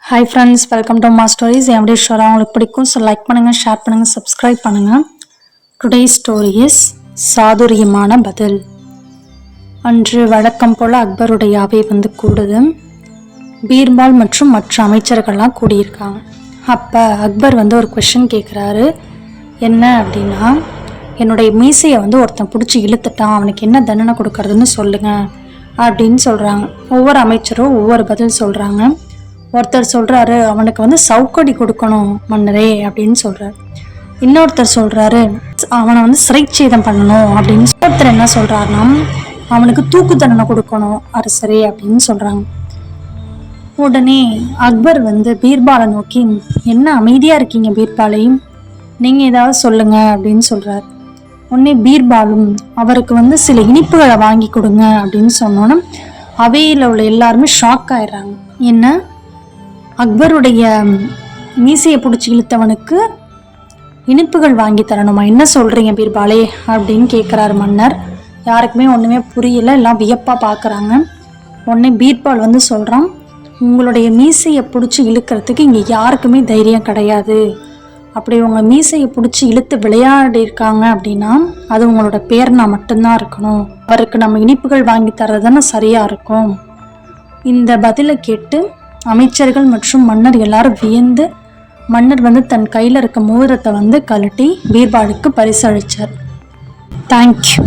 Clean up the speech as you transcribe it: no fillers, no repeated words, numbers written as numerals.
Hi friends, welcome to மா stories. என் video ஷோராக உங்களுக்கு பிடிக்கும். ஸோ லைக் பண்ணுங்கள், ஷேர் பண்ணுங்கள், சப்ஸ்கிரைப் பண்ணுங்கள். டுடே ஸ்டோரி இஸ் சாதுரியமான பதில். அன்று வழக்கம் போல் அக்பருடைய அவை கூடுது. பீர்பால் மற்றும் மற்ற அமைச்சர்கள்லாம் கூடியிருக்காங்க. அப்போ அக்பர் ஒரு கொஷின் கேட்குறாரு. என்ன அப்படின்னா, என்னுடைய மீசையை ஒருத்தன் பிடிச்சி இழுத்துட்டான், அவனுக்கு என்ன தண்டனை கொடுக்கறதுன்னு சொல்லுங்கள் அப்படின்னு சொல்கிறாங்க. ஒவ்வொரு அமைச்சரும் ஒவ்வொரு பதில் சொல்கிறாங்க. ஒருத்தர் சொல்கிறாரு, அவனுக்கு சவுக்கடி கொடுக்கணும் மன்னரே அப்படின்னு சொல்கிறார். இன்னொருத்தர் சொல்கிறாரு, அவனை சிறைச்சேதம் பண்ணணும் அப்படின்னு. ஒருத்தர் என்ன சொல்கிறாருன்னா, அவனுக்கு தூக்கு தண்டனை கொடுக்கணும் அரசரே அப்படின்னு சொல்கிறாங்க. உடனே அக்பர் பீர்பாலை நோக்கி, என்ன அமைதியாக இருக்கீங்க பீர்பாலை, நீங்கள் ஏதாவது சொல்லுங்க அப்படின்னு சொல்கிறார். உடனே பீர்பாலும் அவருக்கு சில இனிப்புகளை வாங்கி கொடுங்க அப்படின்னு சொன்னோன்னா அவையில் உள்ள எல்லாருமே ஷாக் ஆயிடுறாங்க. என்ன, அக்பருடைய மீசையை பிடிச்சி இழுத்தவனுக்கு இனிப்புகள் வாங்கி தரணுமா, என்ன சொல்கிறீங்க பீர்பாலே அப்படின்னு கேட்குறாரு மன்னர். யாருக்குமே ஒன்றுமே புரியல, எல்லாம் வியப்பாக பார்க்குறாங்க. உடனே பீர்பால் சொல்கிறான், உங்களுடைய மீசையை பிடிச்சி இழுக்கிறதுக்கு இங்கே யாருக்குமே தைரியம் கிடையாது. அப்படி உங்கள் மீசையை பிடிச்சி இழுத்து விளையாடி இருக்காங்க அப்படின்னா அது உங்களோட பேர்னா மட்டும்தான் இருக்கணும். அவருக்கு நம்ம இனிப்புகள் வாங்கி தர்றது தானே சரியாக இருக்கும். இந்த பதிலை கேட்டு அமைச்சர்கள் மற்றும் மன்னர் எல்லாரும் வியந்து, மன்னர் தன் கையில் இருக்க மோதிரத்தை கழட்டி பீர்பாலுக்கு பரிசளித்தார். தேங்க்யூ.